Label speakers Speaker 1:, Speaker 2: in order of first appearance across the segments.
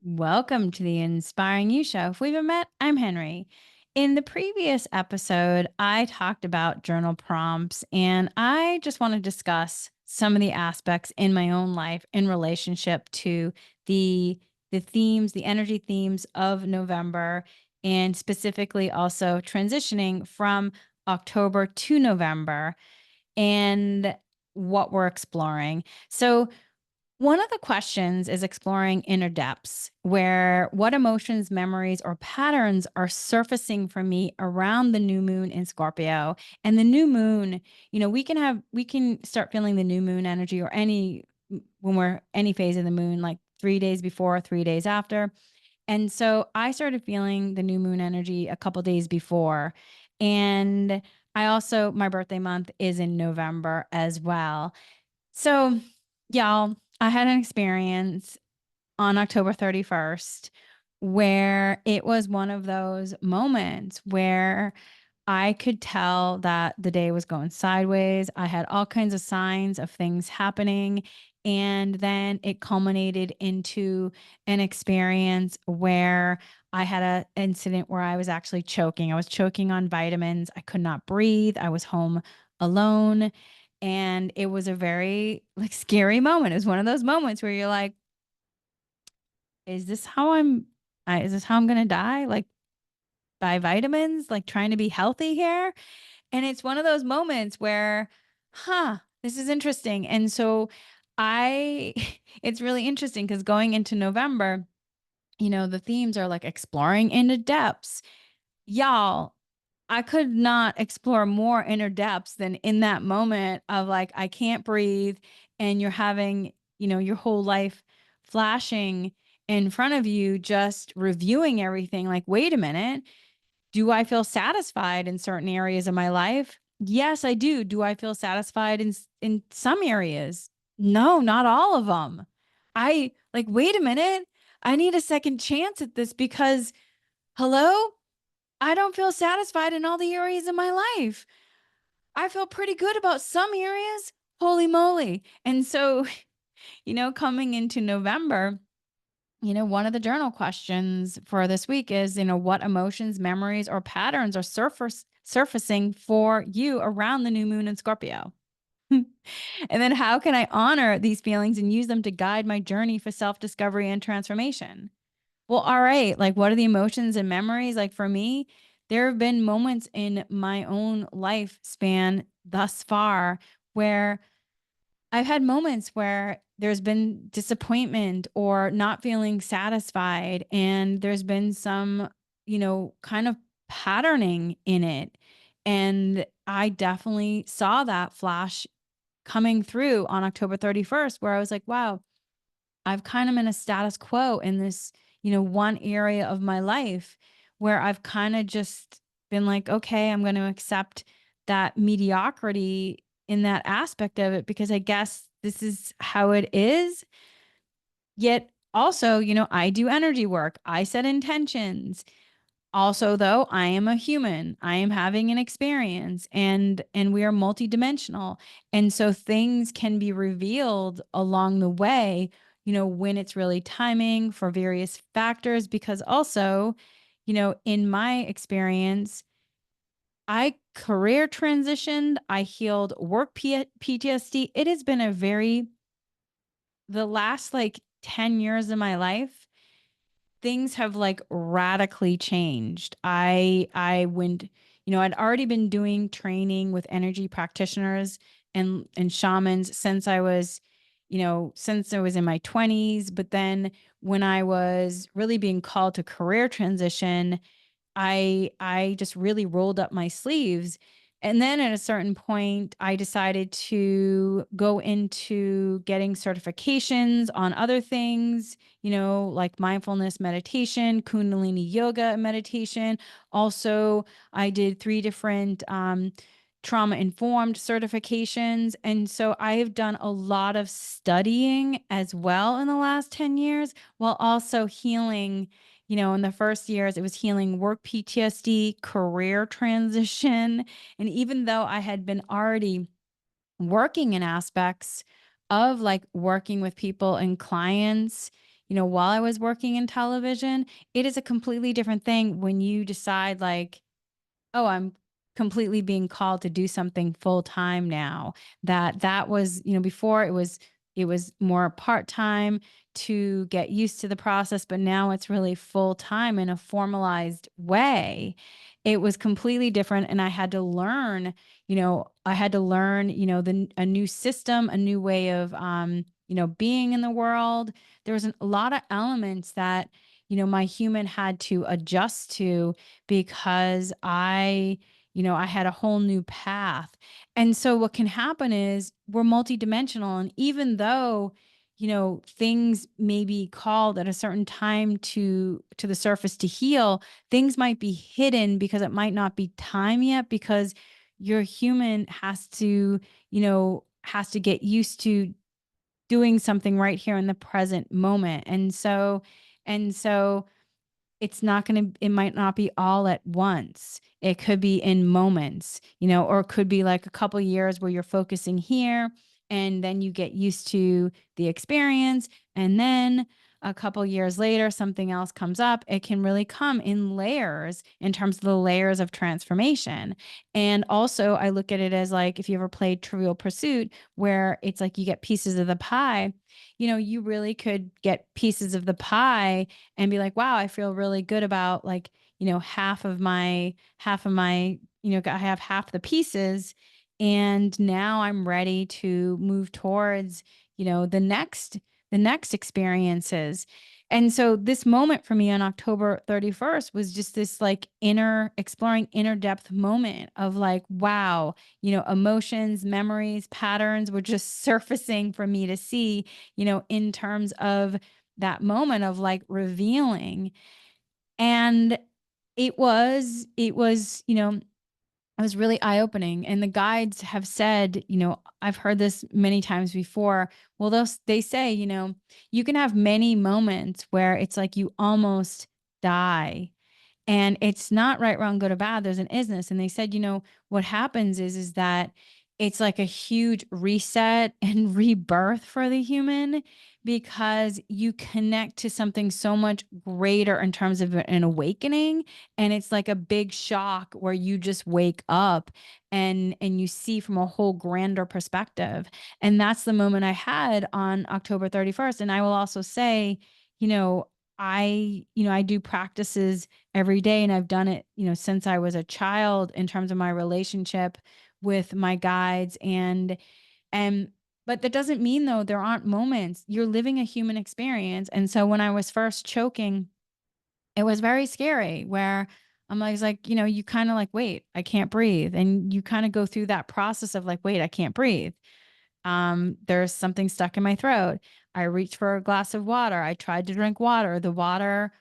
Speaker 1: Welcome to the Inspiring You Show. If we haven't met, I'm Henry. In the previous episode, I talked about journal prompts, and I just want to discuss some of the aspects in my own life in relationship to the themes, the energy themes of November, and specifically also transitioning from October to November and what we're exploring. So, one of the questions is exploring inner depths, where what emotions, memories, or patterns are surfacing for me around the new moon in Scorpio. And the new moon, we can start feeling the new moon energy or when we're any phase of the moon, like 3 days before, 3 days after. And so I started feeling the new moon energy a couple days before. And my birthday month is in November as well. So, y'all, I had an experience on October 31st where it was one of those moments where I could tell that the day was going sideways. I had all kinds of signs of things happening. And then it culminated into an experience where I had an incident where I was actually choking. I was choking on vitamins. I could not breathe. I was home alone. And it was a very scary moment. It was one of those moments where you're like, is this how is this how I'm going to die? Like by vitamins, like trying to be healthy here. And it's one of those moments where, this is interesting. And so I, it's really interesting because going into November, the themes are like exploring into depths. Y'all, I could not explore more inner depths than in that moment of like, I can't breathe. And you're having, your whole life flashing in front of you, just reviewing everything. Like, wait a minute. Do I feel satisfied in certain areas of my life? Yes, I do. Do I feel satisfied in some areas? No, not all of them. I like, wait a minute. I need a second chance at this because hello, I don't feel satisfied in all the areas of my life. I feel pretty good about some areas. Holy moly. And so, coming into November, one of the journal questions for this week is, what emotions, memories, or patterns are surfacing for you around the new moon in Scorpio? And then how can I honor these feelings and use them to guide my journey for self discovery and transformation? Well, all right. Like, what are the emotions and memories? Like, for me, there have been moments in my own lifespan thus far where I've had moments where there's been disappointment or not feeling satisfied, and there's been some, kind of patterning in it. And I definitely saw that flash coming through on October 31st, where I was like, wow, I've kind of in a status quo in this, one area of my life where I've kind of just been like, okay, I'm going to accept that mediocrity in that aspect of it because I guess this is how it is. Yet also, I do energy work, I set intentions. Also, though, I am a human. I am having an experience and we are multidimensional. And so things can be revealed along the way, when it's really timing for various factors because also, in my experience, I career transitioned, I healed work PTSD. It has been the last like 10 years of my life, things have like radically changed. I went, I'd already been doing training with energy practitioners and shamans since I was in my 20s, but then when I was really being called to career transition, I just really rolled up my sleeves. And then at a certain point, I decided to go into getting certifications on other things, like mindfulness meditation, Kundalini yoga and meditation. Also, I did 3 different trauma informed certifications. And so I have done a lot of studying as well in the last 10 years while also healing. In the first years, it was healing work PTSD, career transition. And even though I had been already working in aspects of like working with people and clients, while I was working in television. It is a completely different thing when you decide, like, oh, I'm completely being called to do something full time now. That was, before it was more part-time to get used to the process, but now it's really full time in a formalized way. It was completely different, and a new system, a new way of being in the world. There was a lot of elements that my human had to adjust to, because I had a whole new path. And so what can happen is we're multidimensional. And even though, things may be called at a certain time to the surface to heal, things might be hidden because it might not be time yet, because your human has to get used to doing something right here in the present moment. And so it might not be all at once. It could be in moments, or it could be like a couple years where you're focusing here, and then you get used to the experience. And then a couple years later, something else comes up. It can really come in layers, in terms of the layers of transformation. And also, I look at it as like, if you ever played Trivial Pursuit, where it's like you get pieces of the pie, you really could get pieces of the pie and be like, wow, I feel really good about, like, half of my, I have half the pieces. And now I'm ready to move towards, the next experiences. And so this moment for me on October 31st was just this, like, exploring inner depth moment of, like, wow, emotions, memories, patterns were just surfacing for me to see, in terms of that moment of, like, revealing. And it was really eye opening. And the guides have said, I've heard this many times before. Well, they say, you can have many moments where it's like you almost die, and it's not right, wrong, good or bad. There's an isness. And they said, what happens is that it's like a huge reset and rebirth for the human, because you connect to something so much greater in terms of an awakening. And it's like a big shock where you just wake up, and you see from a whole grander perspective. And that's the moment I had on October 31st. And I will also say, you know, I do practices every day, and I've done it, since I was a child, in terms of my relationship with my guides. And but that doesn't mean, though, there aren't moments. You're living a human experience. And so when I was first choking, it was very scary, where I was like, you kind of like, wait, I can't breathe. And you kind of go through that process of, like, wait, I can't breathe. There's something stuck in my throat. I reached for a glass of water. I tried to drink water. The water,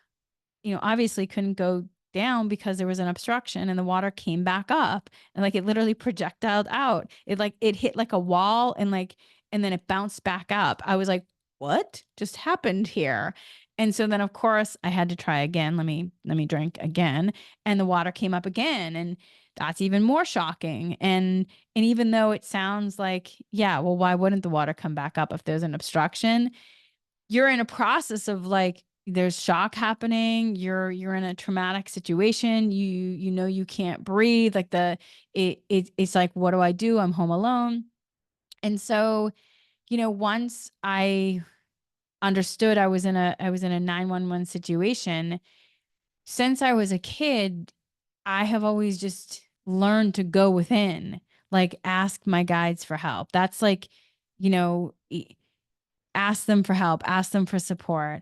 Speaker 1: obviously couldn't go down because there was an obstruction, and the water came back up, and, like, it literally projectiled out. It hit like a wall, and then it bounced back up. I was like, what just happened here? And so then, of course, I had to try again. Let me drink again. And the water came up again. And that's even more shocking. And even though it sounds like, yeah, well, why wouldn't the water come back up if there's an obstruction? You're in a process of, like, there's shock happening, you're in a traumatic situation, you can't breathe, like, it's like, what do I do? I'm home alone. And so, once I understood I was in a 911 situation, since I was a kid, I have always just learned to go within, like, ask my guides for help. That's like, you know, ask them for help, ask them for support.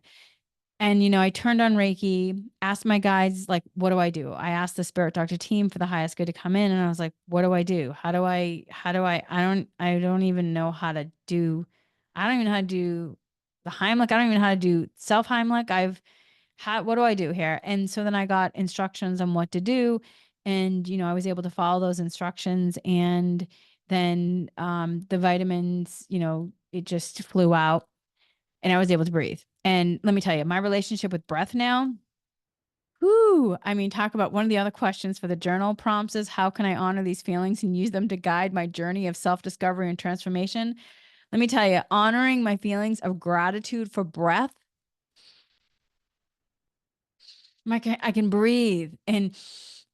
Speaker 1: And, I turned on Reiki, asked my guides, like, what do I do? I asked the spirit doctor team for the highest good to come in. And I was like, what do I do? I don't even know how to do, I don't even know how to do the Heimlich. I don't even know how to do self Heimlich. What do I do here? And so then I got instructions on what to do. And, I was able to follow those instructions. And then, the vitamins, it just flew out, and I was able to breathe. And let me tell you, my relationship with breath now, whoo, I mean, talk about one of the other questions for the journal prompts is, how can I honor these feelings and use them to guide my journey of self-discovery and transformation? Let me tell you, honoring my feelings of gratitude for breath, I can breathe. And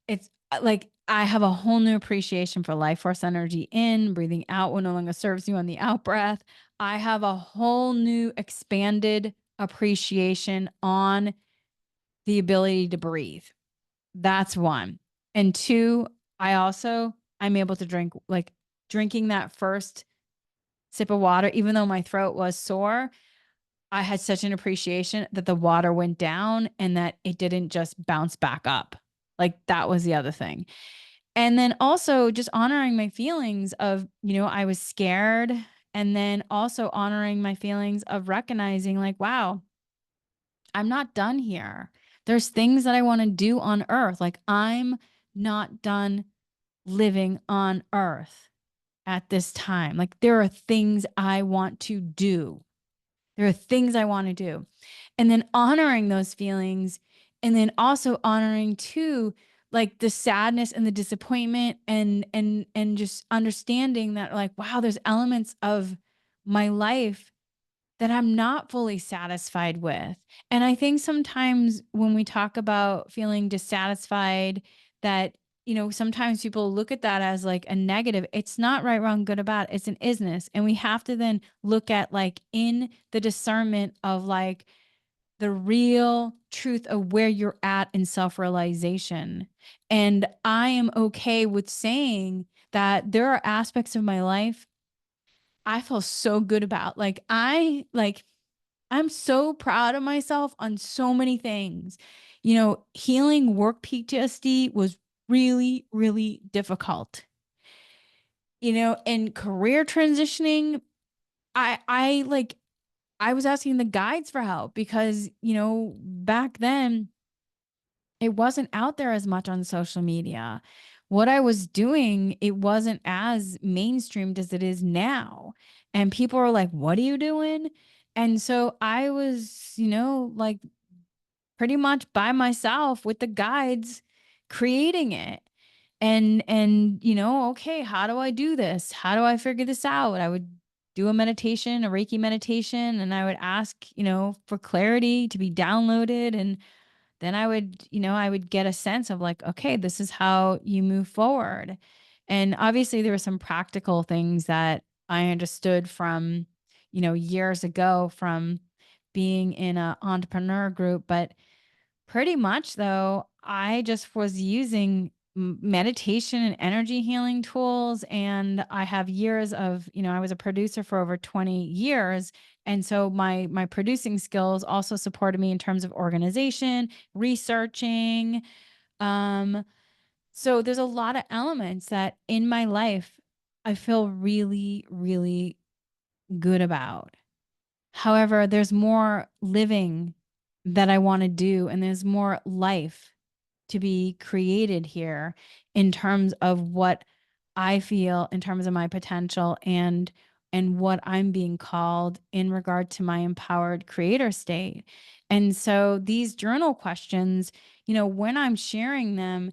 Speaker 1: it's like I have a whole new appreciation for life force energy in, breathing out what no longer serves you on the out breath. I have a whole new expanded appreciation on the ability to breathe. That's one. And two, I'm able to drink, like drinking that first sip of water, even though my throat was sore, I had such an appreciation that the water went down and that it didn't just bounce back up. Like that was the other thing. And then also just honoring my feelings of, I was scared. And then also honoring my feelings of recognizing, like, wow, I'm not done here. There's things that I want to do on earth. Like, I'm not done living on earth at this time. Like, there are things I want to do. There are things I want to do. And then honoring those feelings, and then also honoring too, like the sadness and the disappointment, and just understanding that, like, wow, there's elements of my life that I'm not fully satisfied with. And I think sometimes when we talk about feeling dissatisfied, that, sometimes people look at that as like a negative. It's not right, wrong, good or bad. It's an isness. And we have to then look at, like, in the discernment of, like, the real truth of where you're at in self realization. And I am okay with saying that there are aspects of my life I feel so good about. I'm so proud of myself on so many things. Healing work PTSD was really, really difficult. And career transitioning, I was asking the guides for help because, back then it wasn't out there as much on social media. What I was doing, it wasn't as mainstreamed as it is now. And people are like, "What are you doing?" And so I was, like, pretty much by myself with the guides creating it. And okay, how do I do this? How do I figure this out? I would do a meditation, a Reiki meditation, and I would ask, for clarity to be downloaded. And then I would get a sense of, like, okay, this is how you move forward. And obviously there were some practical things that I understood from, years ago from being in a entrepreneur group. But pretty much though, I just was using meditation and energy healing tools. And I have years of, I was a producer for over 20 years. And so my producing skills also supported me in terms of organization, researching. Um, so there's a lot of elements that in my life I feel really, really good about. However, there's more living that I want to do, and there's more life to be created here in terms of what I feel in terms of my potential, and what I'm being called in regard to my empowered creator state. And so these journal questions, when I'm sharing them,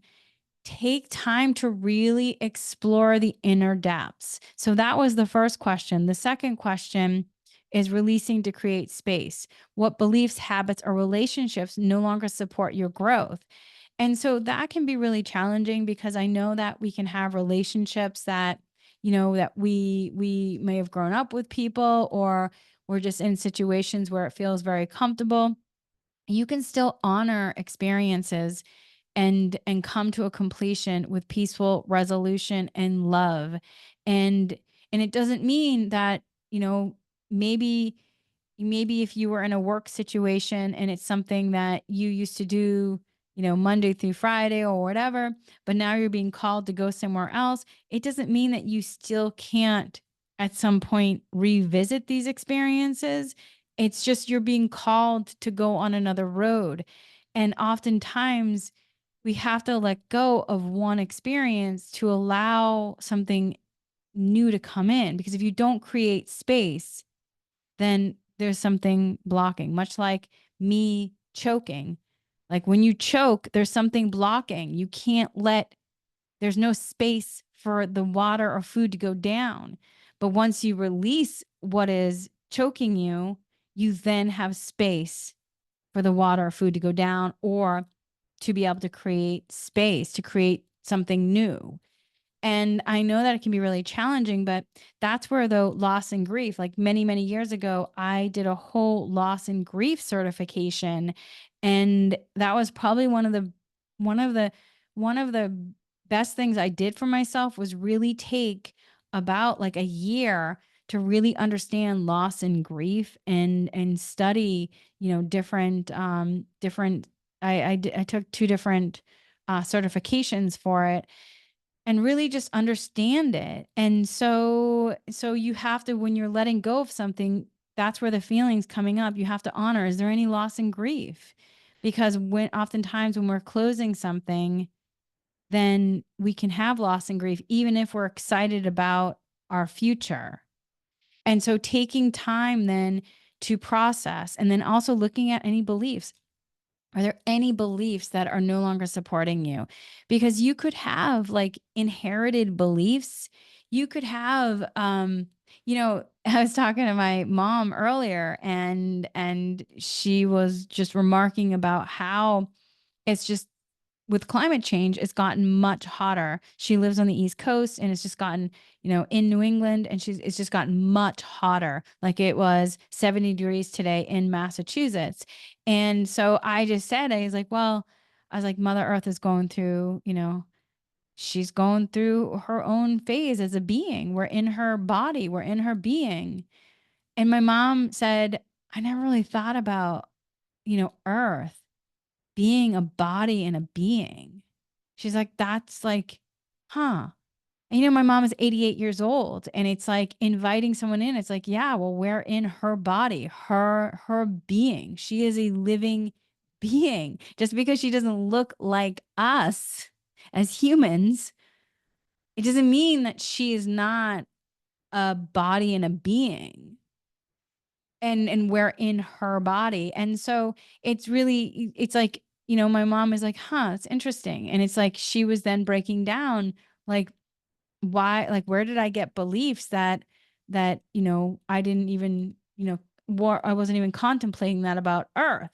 Speaker 1: take time to really explore the inner depths. So that was the first question. The second question is releasing to create space. What beliefs, habits, or relationships no longer support your growth? And so that can be really challenging because I know that we can have relationships that, that we may have grown up with people, or we're just in situations where it feels very comfortable. You can still honor experiences and come to a completion with peaceful resolution and love. And and it doesn't mean that, maybe if you were in a work situation and it's something that you used to do, Monday through Friday or whatever, but now you're being called to go somewhere else, it doesn't mean that you still can't at some point revisit these experiences. It's just you're being called to go on another road. And oftentimes we have to let go of one experience to allow something new to come in. Because if you don't create space, then there's something blocking, much like me choking. Like when you choke, there's something blocking. You can't let, there's no space for the water or food to go down. But once you release what is choking you, you then have space for the water or food to go down, or to be able to create space, to create something new. And I know that it can be really challenging, but that's where the loss and grief, like many, many years ago, I did a whole loss and grief certification. And that was probably one of the, one of the best things I did for myself was really take about like a year to really understand loss and grief and study, different, I took two different certifications for it and really just understand it. And so you have to, when you're letting go of something, that's where the feelings coming up, you have to honor, is there any loss and grief? Because when oftentimes when we're closing something, then we can have loss and grief even if we're excited about our future. And so taking time then to process, and then also looking at any beliefs. Are there any beliefs that are no longer supporting you? Because you could have like inherited beliefs. You could have, I was talking to my mom earlier, and she was just remarking about how it's just with climate change, it's gotten much hotter. She lives on the East Coast, and it's just gotten, in New England, and it's just gotten much hotter. Like it was 70 degrees today in Massachusetts. And so I just said, I was like, Mother Earth is going through, she's going through her own phase as a being. We're in her body, we're in her being. And my mom said, I never really thought about, Earth being a body and a being. She's like, that's like, huh. And my mom is 88 years old, and it's like inviting someone in. It's like, yeah, well, we're in her body, her being. She is a living being. Just because she doesn't look like us as humans, it doesn't mean that she is not a body and a being. And we're in her body. And so it's like, my mom is like, huh, it's interesting. And it's like she was then breaking down like why, like where did I get beliefs that I didn't even, I wasn't even contemplating that about Earth.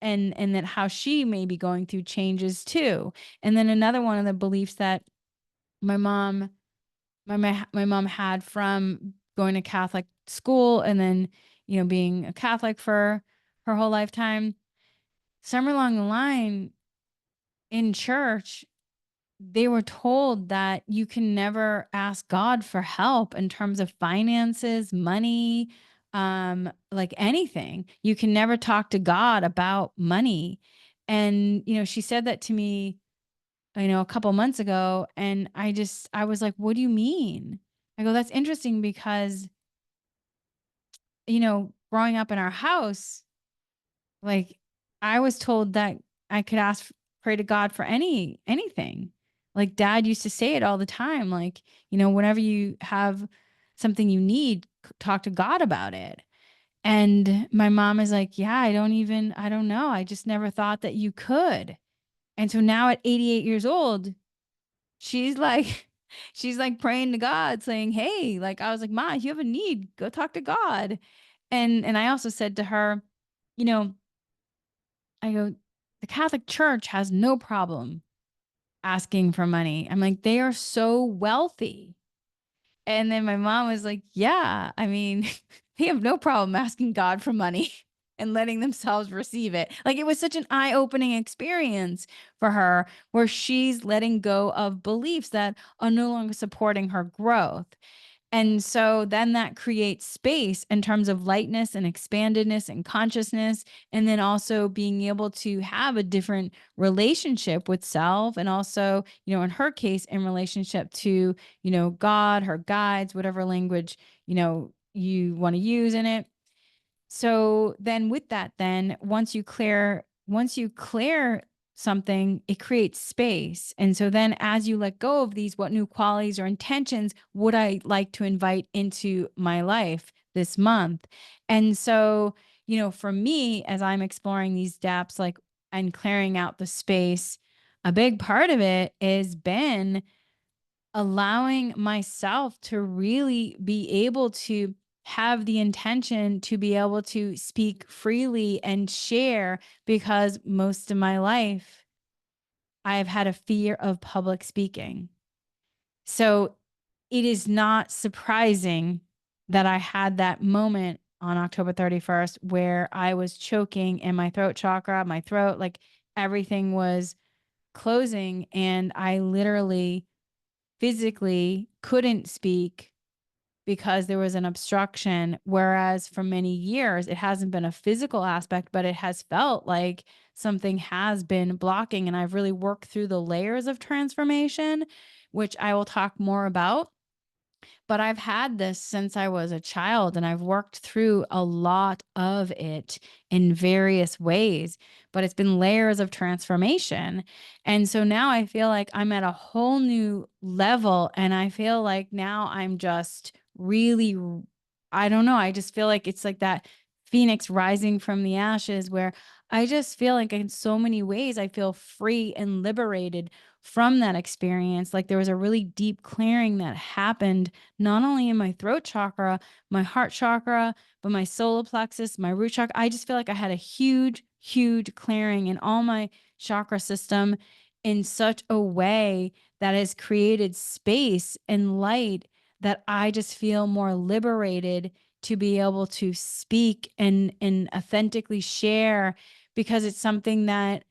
Speaker 1: And that how she may be going through changes too. And then another one of the beliefs that my mom my mom had from going to Catholic school, and then, being a Catholic for her whole lifetime. Somewhere along the line in church, they were told that you can never ask God for help in terms of finances, money, like anything. You can never talk to God about money. And, she said that to me, a couple months ago. And I was like, what do you mean? I go, that's interesting because, growing up in our house, like I was told that I could pray to God for anything. Like dad used to say it all the time. Like, whenever you have something you need, talk to God about it. And my mom is like, yeah, I don't know. I just never thought that you could. And so now at 88 years old, she's like she's like praying to God saying, "Hey," like I was like, "Ma, if you have a need, go talk to God." And I also said to her, you know, I go, "The Catholic Church has no problem asking for money." I'm like, "They are so wealthy." And then my mom was like, "Yeah, I mean, they have no problem asking God for money and letting themselves receive it." Like it was such an eye-opening experience for her where she's letting go of beliefs that are no longer supporting her growth. And so then that creates space in terms of lightness and expandedness and consciousness. And then also being able to have a different relationship with self. And also, in her case, in relationship to, God, her guides, whatever language, you want to use in it. So then with that, then once you clear something, it creates space. And so then as you let go of these, what new qualities or intentions would I like to invite into my life this month? And so, for me, as I'm exploring these depths, like and clearing out the space, a big part of it has been allowing myself to really be able to have the intention to be able to speak freely and share, because most of my life I have had a fear of public speaking. So it is not surprising that I had that moment on October 31st where I was choking and my throat chakra, my throat, like everything was closing, and I literally physically couldn't speak because there was an obstruction. Whereas for many years, it hasn't been a physical aspect, but it has felt like something has been blocking. And I've really worked through the layers of transformation, which I will talk more about. But I've had this since I was a child, and I've worked through a lot of it in various ways, but it's been layers of transformation. And so now I feel like I'm at a whole new level, and I feel like now I'm just really, I don't know, I just feel like it's like that phoenix rising from the ashes, where I just feel like in so many ways I feel free and liberated from that experience. Like there was a really deep clearing that happened not only in my throat chakra, my heart chakra, but my solar plexus, my root chakra. I just feel like I had a huge, huge clearing in all my chakra system in such a way that has created space and light that I just feel more liberated to be able to speak and authentically share, because it's something that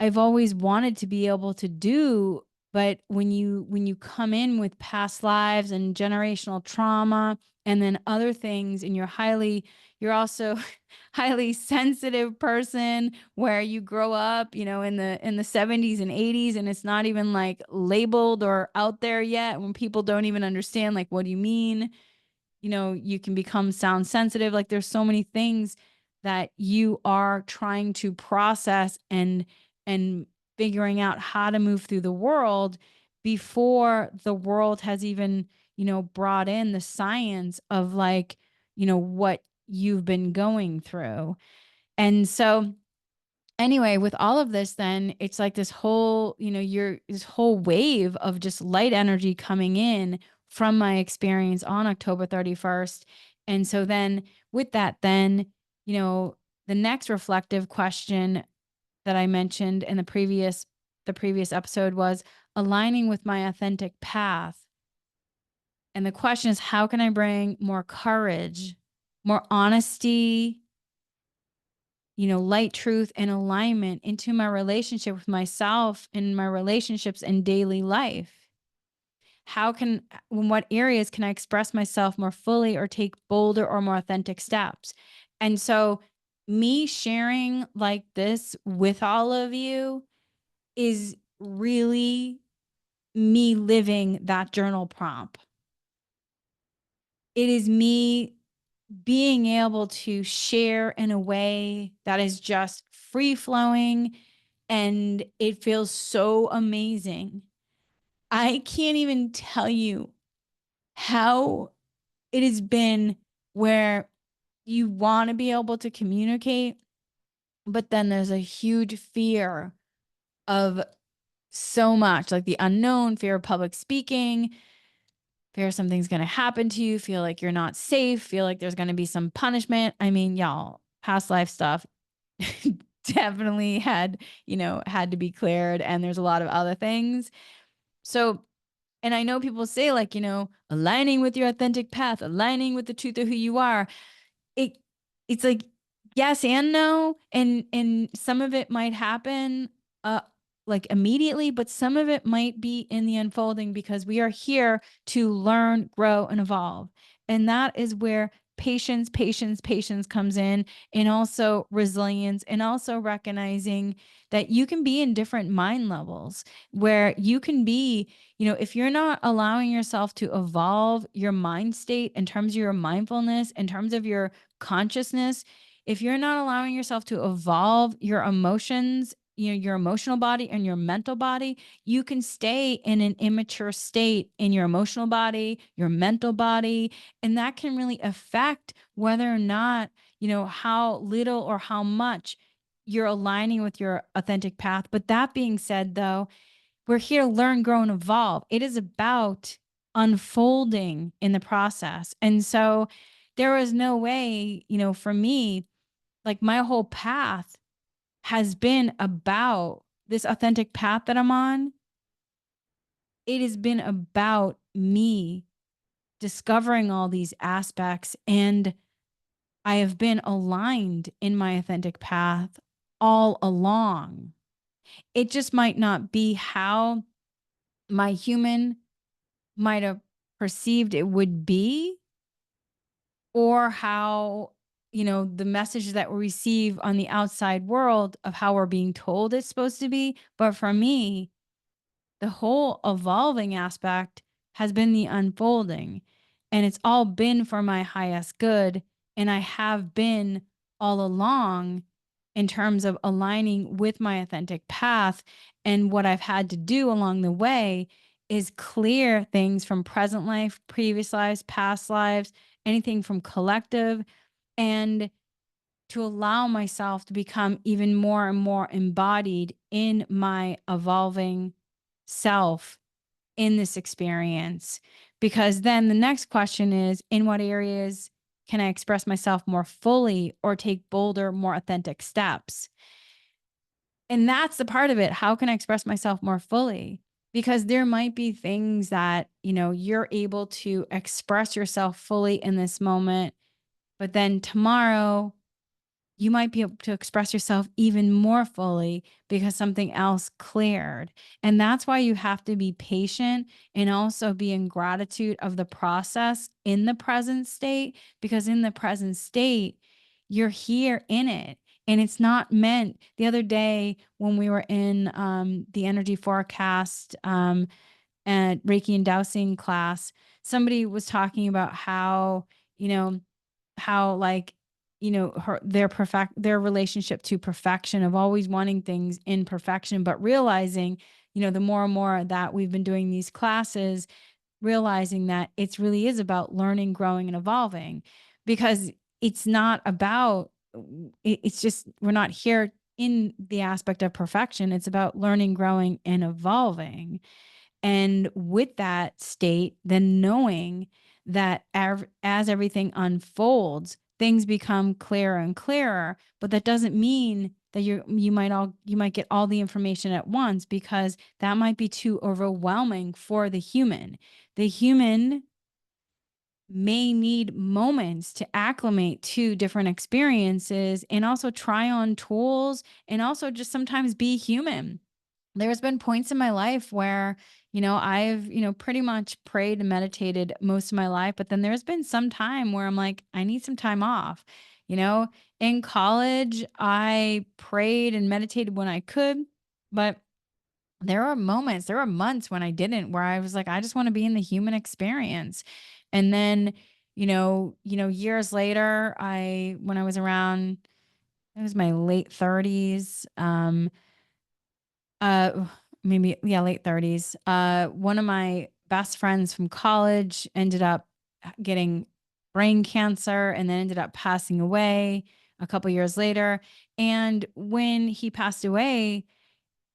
Speaker 1: I've always wanted to be able to do. But when you come in with past lives and generational trauma and then other things, and you're also highly sensitive person, where you grow up, in the 70s and 80s, and it's not even like labeled or out there yet, when people don't even understand, like, what do you mean? You can become sound sensitive. Like there's so many things that you are trying to process and figuring out how to move through the world before the world has even, brought in the science of, like, what you've been going through. And so anyway, with all of this, then it's like this whole, this whole wave of just light energy coming in from my experience on October 31st. And so then with that, then, the next reflective question that I mentioned in the previous episode was aligning with my authentic path. And the question is, how can I bring more courage, more honesty, light, truth, and alignment into my relationship with myself and my relationships in daily life? In what areas can I express myself more fully or take bolder or more authentic steps? And so, me sharing like this with all of you is really me living that journal prompt. It is me being able to share in a way that is just free flowing, and it feels so amazing. I can't even tell you how it has been, where you want to be able to communicate, but then there's a huge fear of so much, like the unknown, fear of public speaking, fear something's going to happen to you, feel like you're not safe, feel like there's going to be some punishment. I mean, y'all, past life stuff definitely had to be cleared. And there's a lot of other things. So, and I know people say, like, aligning with your authentic path, aligning with the truth of who you are. It it's like yes and no, and some of it might happen uh like immediately, but some of it might be in the unfolding, because we are here to learn, grow, and evolve. And that is where patience comes in, and also resilience, and also recognizing that you can be in different mind levels, where you can be, if you're not allowing yourself to evolve your mind state in terms of your mindfulness, in terms of your consciousness, if you're not allowing yourself to evolve your emotions, your emotional body and your mental body, you can stay in an immature state in your emotional body, your mental body, and that can really affect whether or not, how little or how much you're aligning with your authentic path. But that being said, though, we're here to learn, grow, and evolve. It is about unfolding in the process. And so there was no way, for me, like my whole path has been about this authentic path that I'm on, it has been about me discovering all these aspects, and I have been aligned in my authentic path all along. It just might not be how my human might have perceived it would be, or how, the message that we receive on the outside world of how we're being told it's supposed to be. But for me, the whole evolving aspect has been the unfolding, and it's all been for my highest good. And I have been all along in terms of aligning with my authentic path. And what I've had to do along the way is clear things from present life, previous lives, past lives, anything from collective, and to allow myself to become even more and more embodied in my evolving self in this experience. Because then the next question is, in what areas can I express myself more fully or take bolder, more authentic steps? And that's the part of it. How can I express myself more fully? Because there might be things that, you're able to express yourself fully in this moment, but then tomorrow you might be able to express yourself even more fully because something else cleared. And that's why you have to be patient and also be in gratitude of the process in the present state, because in the present state, you're here in it. And it's not meant. The other day when we were in the energy forecast and Reiki and dowsing class, somebody was talking about how, you know, how like, their relationship to perfection, of always wanting things in perfection, but realizing, the more and more that we've been doing these classes, realizing that it's really is about learning, growing, and evolving, because it's not about it's just, we're not here in the aspect of perfection. It's about learning, growing, and evolving. And with that state, then knowing that as everything unfolds, things become clearer and clearer. But that doesn't mean that you might get all the information at once, because that might be too overwhelming for the human. The human may need moments to acclimate to different experiences and also try on tools and also just sometimes be human. There's been points in my life where, I've, pretty much prayed and meditated most of my life, but then there's been some time where I'm like, I need some time off. You know, in college, I prayed and meditated when I could, but there were moments, there were months when I didn't, where I was like, I just want to be in the human experience. And then, years later, when I was around, it was my late 30s, uh, maybe, yeah, late 30s. One of my best friends from college ended up getting brain cancer and then ended up passing away a couple years later. And when he passed away,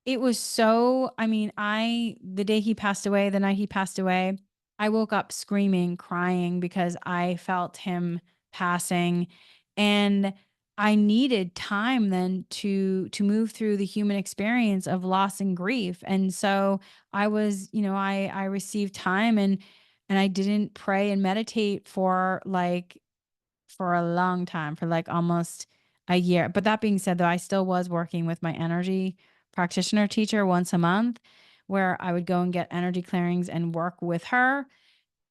Speaker 1: it was so, I mean, the day he passed away, the night he passed away, I woke up screaming, crying because I felt him passing. And I needed time then to move through the human experience of loss and grief. And so I was, I received time, and I didn't pray and meditate for a long time, for like almost a year. But that being said, though, I still was working with my energy practitioner teacher once a month, where I would go and get energy clearings and work with her.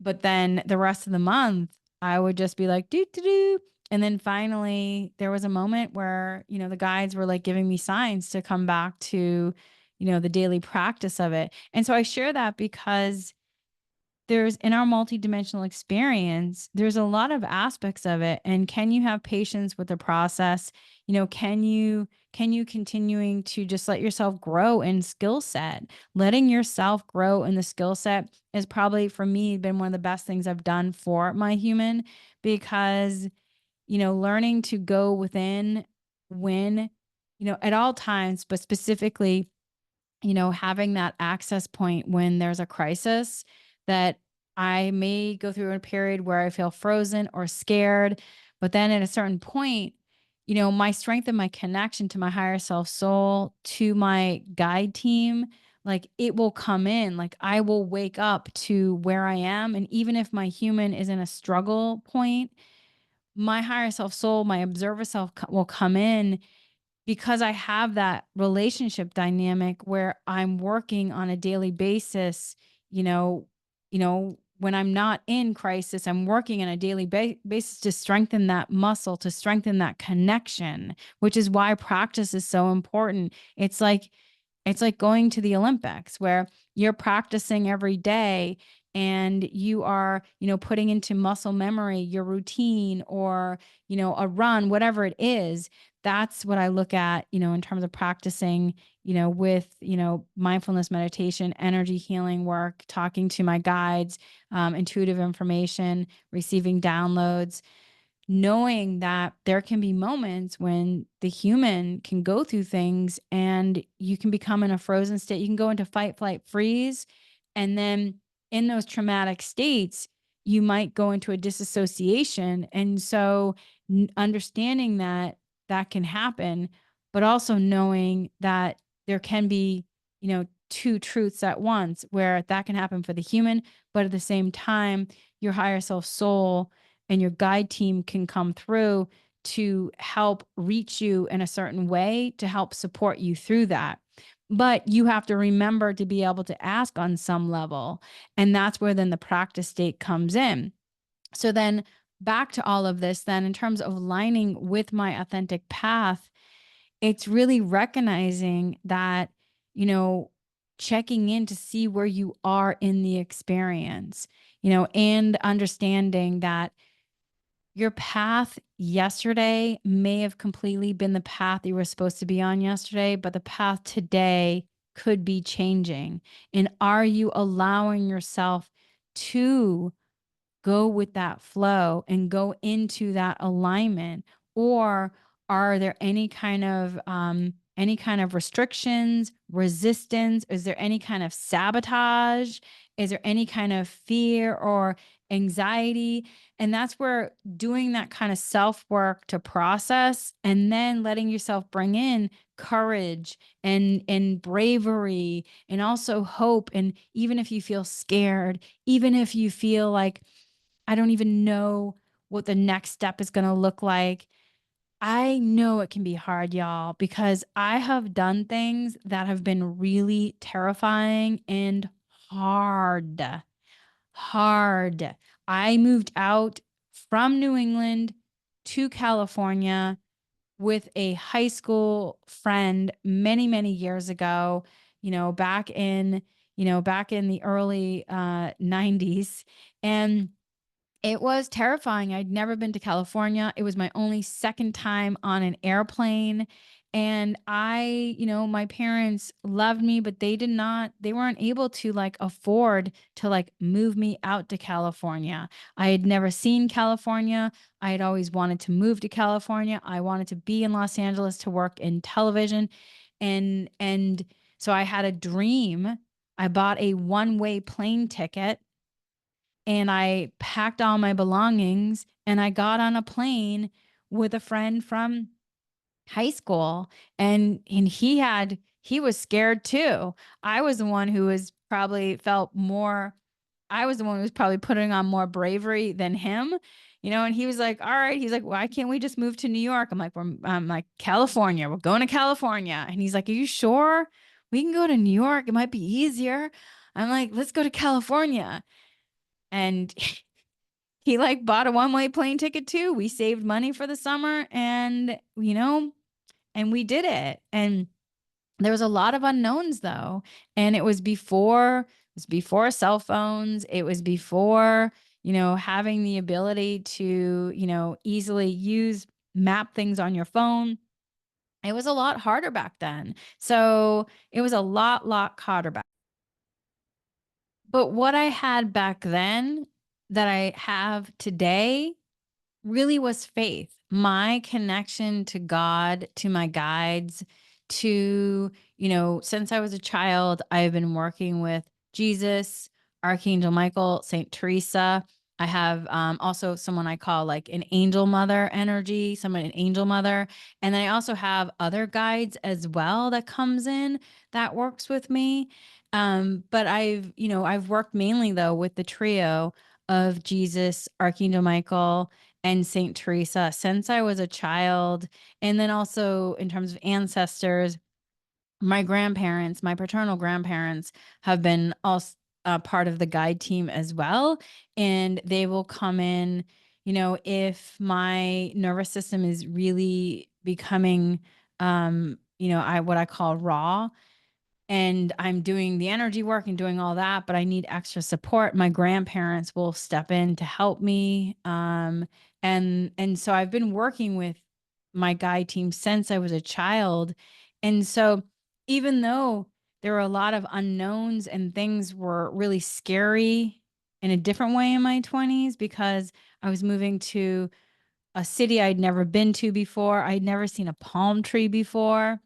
Speaker 1: But then the rest of the month, I would just be like, do, do, do. And then finally, there was a moment where, the guides were like giving me signs to come back to, the daily practice of it. And so I share that because there's, in our multidimensional experience, there's a lot of aspects of it. And can you have patience with the process? Can you continuing to just let yourself grow in skill set? Letting yourself grow in the skill set is probably, for me, been one of the best things I've done for my human, because, learning to go within when, at all times, but specifically, having that access point when there's a crisis, that I may go through a period where I feel frozen or scared, but then at a certain point, my strength and my connection to my higher self soul, to my guide team, like it will come in. Like I will wake up to where I am. And even if my human is in a struggle point, my higher self soul, my observer self will come in because I have that relationship dynamic where I'm working on a daily basis, you know, when I'm not in crisis, I'm working on a daily basis to strengthen that muscle, to strengthen that connection, which is why practice is so important. It's like going to the Olympics where you're practicing every day and you are, putting into muscle memory your routine or, a run, whatever it is. That's what I look at, in terms of practicing, with, mindfulness meditation, energy healing work, talking to my guides, intuitive information, receiving downloads, knowing that there can be moments when the human can go through things and you can become in a frozen state. You can go into fight, flight, freeze. And then in those traumatic states, you might go into a disassociation. And so understanding that that can happen, but also knowing that there can be, two truths at once where that can happen for the human, but at the same time, your higher self soul and your guide team can come through to help reach you in a certain way to help support you through that. But you have to remember to be able to ask on some level. And that's where then the practice state comes in. So then back to all of this, then in terms of aligning with my authentic path, it's really recognizing that, checking in to see where you are in the experience, and understanding that your path yesterday may have completely been the path you were supposed to be on yesterday, but the path today could be changing. And are you allowing yourself to go with that flow and go into that alignment? Or are there any kind of restrictions, resistance? Is there any kind of sabotage? Is there any kind of fear or anxiety? And that's where doing that kind of self work to process and then letting yourself bring in courage and bravery and also hope. And even if you feel scared, even if you feel like I don't even know what the next step is going to look like. I know it can be hard, y'all, because I have done things that have been really terrifying and hard. Hard. I moved out from New England to California with a high school friend many, many years ago, back in the early 90s. And it was terrifying. I'd never been to California. It was my only second time on an airplane. And my parents loved me, but they weren't able to like afford to like move me out to California. I had never seen California. I had always wanted to move to California. I wanted to be in Los Angeles to work in television. And so I had a dream. I bought a one-way plane ticket and I packed all my belongings and I got on a plane with a friend from high school, and he was scared too. I was the one who was probably felt more I was the one who was probably putting on more bravery than him. And he was like, "All right." He's like, "Why can't we just move to New York?" I'm like, "California. We're going to California." And he's like, "Are you sure? We can go to New York. It might be easier." I'm like, "Let's go to California." And he like bought a one-way plane ticket too. We saved money for the summer and we did it. And there was a lot of unknowns though. And it was before cell phones. It was before, having the ability to, easily map things on your phone. It was a lot harder back then. So it was a lot harder back. But what I had back then that I have today really was faith. My connection to God, to my guides, to, since I was a child, I've been working with Jesus, Archangel Michael, Saint Teresa. I have also someone I call like an angel mother energy, someone an angel mother, and then I also have other guides as well that comes in that works with me. But I've worked mainly though with the trio of Jesus, Archangel Michael, and Saint Teresa since I was a child, and then also in terms of ancestors, my grandparents, my paternal grandparents have been also part of the guide team as well. And they will come in, if my nervous system is really becoming, what I call raw, and I'm doing the energy work and doing all that, but I need extra support. My grandparents will step in to help me. And so I've been working with my guide team since I was a child. And so even though there were a lot of unknowns and things were really scary in a different way in my 20s because I was moving to a city I'd never been to before. I'd never seen a palm tree before.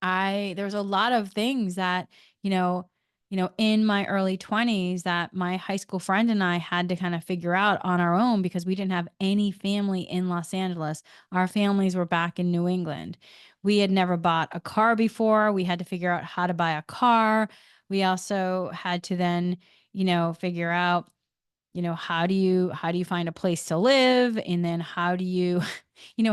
Speaker 1: There's a lot of things that, you know, in my early 20s that my high school friend and I had to kind of figure out on our own because we didn't have any family in Los Angeles. Our families were back in New England. We had never bought a car before. We had to figure out how to buy a car. We also had to then, figure out, how do you find a place to live, and then how do you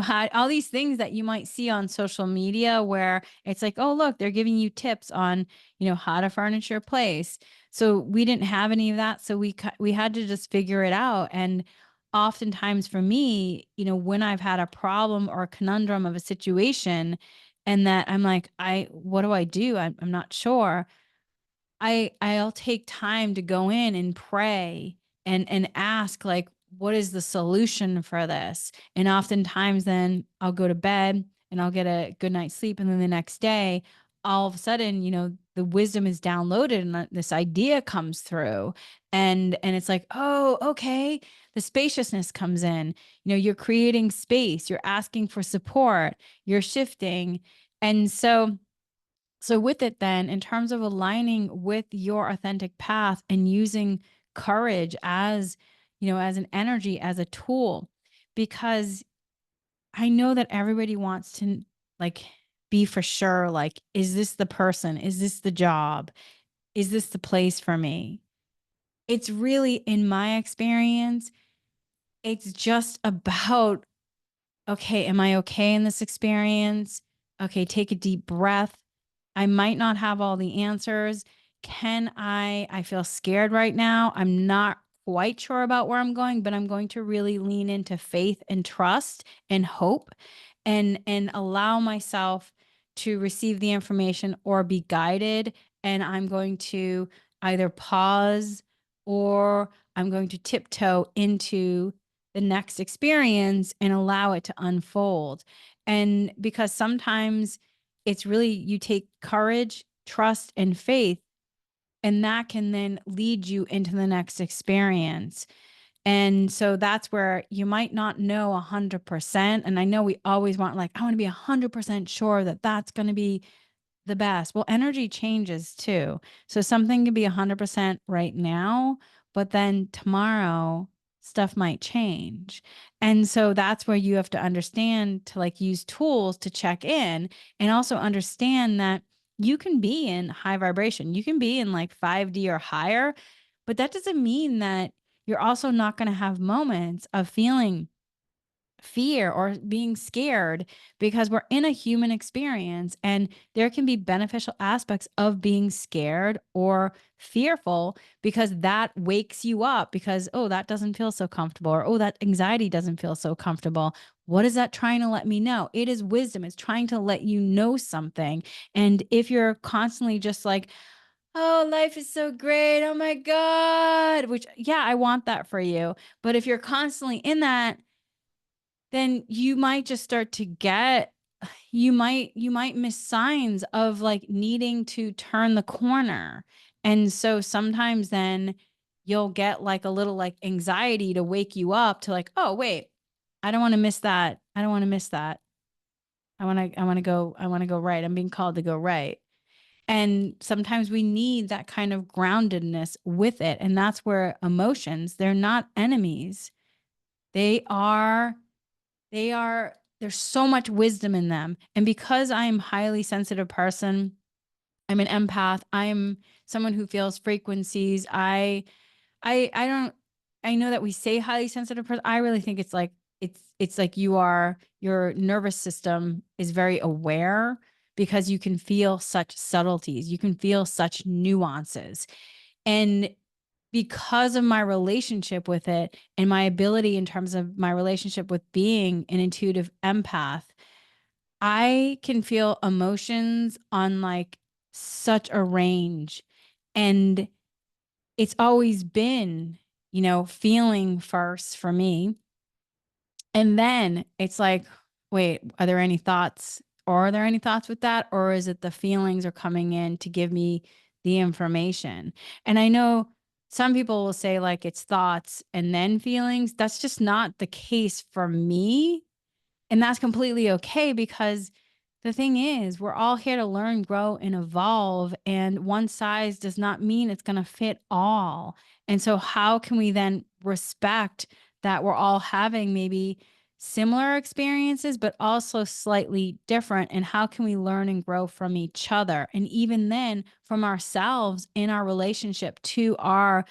Speaker 1: how all these things that you might see on social media where it's like, oh look, they're giving you tips on how to furnish your place. So we didn't have any of that, so we had to just figure it out. And oftentimes for me, when I've had a problem or a conundrum of a situation, and that I'm like, what do I do? I'm not sure. I'll take time to go in and pray and ask, like, what is the solution for this? And oftentimes then I'll go to bed and I'll get a good night's sleep, and then the next day all of a sudden, the wisdom is downloaded and this idea comes through, and it's like, oh, okay. The spaciousness comes in. You're creating space, you're asking for support, you're shifting. And so with it then, in terms of aligning with your authentic path and using courage as, as an energy, as a tool, because I know that everybody wants to, like, be for sure, like, is this the person? Is this the job? Is this the place for me? It's really, in my experience, it's just about, okay, am I okay in this experience? Okay, take a deep breath. I might not have all the answers. I feel scared right now. I'm not quite sure about where I'm going, but I'm going to really lean into faith and trust and hope, and allow myself to receive the information or be guided. And I'm going to either pause, or I'm going to tiptoe into the next experience and allow it to unfold. And because sometimes it's really, you take courage, trust, and faith, and that can then lead you into the next experience. And so that's where you might not know 100%. And I know we always want, like, I want to be 100% sure that that's going to be the best. Well, energy changes too. So something can be 100% right now, but then tomorrow stuff might change. And so that's where you have to understand to, like, use tools to check in, and also understand that you can be in high vibration. You can be in like 5D or higher, but that doesn't mean that you're also not going to have moments of feeling fear or being scared, because we're in a human experience, and there can be beneficial aspects of being scared or fearful, because that wakes you up, because, oh, that doesn't feel so comfortable, or oh, that anxiety doesn't feel so comfortable. What is that trying to let me know? It is wisdom. It's trying to let you know something. And if you're constantly just like, oh, life is so great, oh my god, which, yeah, I want that for you, but if you're constantly in that, then you might just start to get, you might miss signs of, like, needing to turn the corner. And so sometimes then you'll get like a little, like, anxiety to wake you up to, like, oh wait, I don't want to miss that. I don't want to miss that. I want to go right. I'm being called to go right. And sometimes we need that kind of groundedness with it. And that's where emotions, they're not enemies. They are, there's so much wisdom in them. And because I'm a highly sensitive person, I'm an empath, I'm someone who feels frequencies. I don't, I know that we say highly sensitive person. I really think it's like it's like your nervous system is very aware because you can feel such subtleties. You can feel such nuances. And because of my relationship with it and my ability in terms of my relationship with being an intuitive empath, I can feel emotions on like such a range. And it's always been, feeling first for me. And then it's like, wait, are there any thoughts? Or are there any thoughts with that? Or is it the feelings are coming in to give me the information? And I know some people will say like it's thoughts and then feelings. That's just not the case for me. And that's completely okay because the thing is, we're all here to learn, grow, and evolve. And one size does not mean it's going to fit all. And so, how can we then respect that we're all having maybe similar experiences, but also slightly different? And how can we learn and grow from each other? And even then, from ourselves in our relationship to our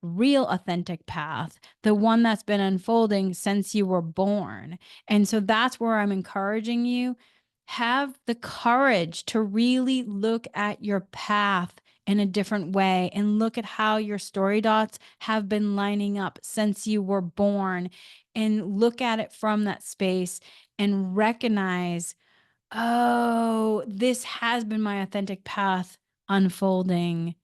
Speaker 1: real authentic path, the one that's been unfolding since you were born. And so that's where I'm encouraging you. Have the courage to really look at your path in a different way and look at how your story dots have been lining up since you were born and look at it from that space and recognize, oh, this has been my authentic path unfolding.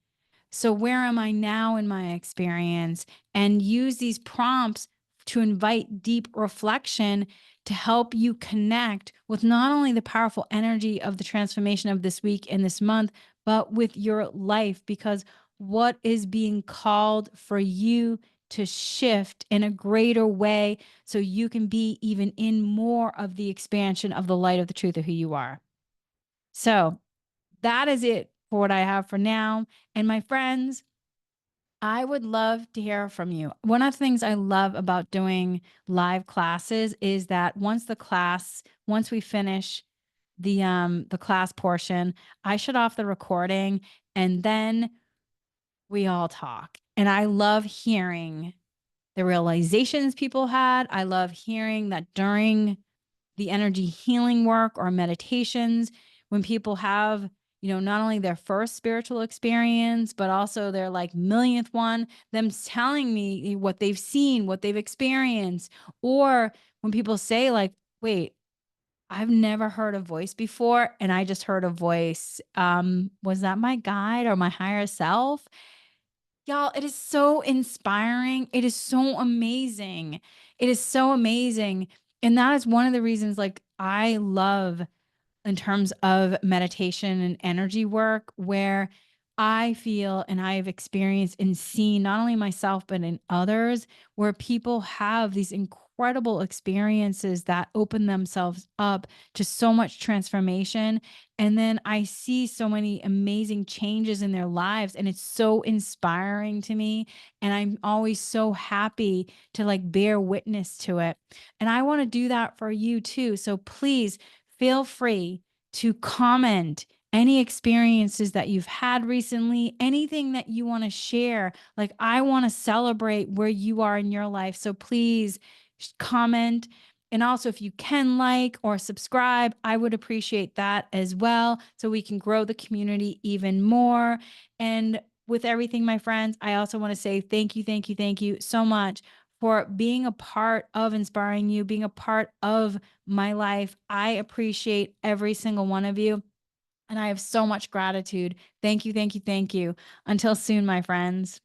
Speaker 1: So, where am I now in my experience? And use these prompts to invite deep reflection to help you connect with not only the powerful energy of the transformation of this week and this month, but with your life. Because what is being called for you to shift in a greater way so you can be even in more of the expansion of the light of the truth of who you are. So, that is it for what I have for now. And my friends, I would love to hear from you. One of the things I love about doing live classes is that once we finish the class portion, I shut off the recording and then we all talk. And I love hearing the realizations people had. I love hearing that during the energy healing work or meditations when people have, not only their first spiritual experience, but also their like millionth one, them telling me what they've seen, what they've experienced. Or when people say, like, wait, I've never heard a voice before, and I just heard a voice. Was that my guide or my higher self? Y'all, it is so inspiring. It is so amazing. It is so amazing. And that is one of the reasons, like, I love in terms of meditation and energy work, where I feel and I've experienced and seen not only myself, but in others, where people have these incredible experiences that open themselves up to so much transformation. And then I see so many amazing changes in their lives. And it's so inspiring to me. And I'm always so happy to like bear witness to it. And I want to do that for you too. So please feel free to comment any experiences that you've had recently, anything that you want to share. Like, I want to celebrate where you are in your life. So please comment. And also, if you can like or subscribe, I would appreciate that as well. So we can grow the community even more. And with everything, my friends, I also want to say thank you, thank you, thank you so much for being a part of inspiring you, being a part of my life. I appreciate every single one of you. And I have so much gratitude. Thank you, thank you, thank you. Until soon, my friends.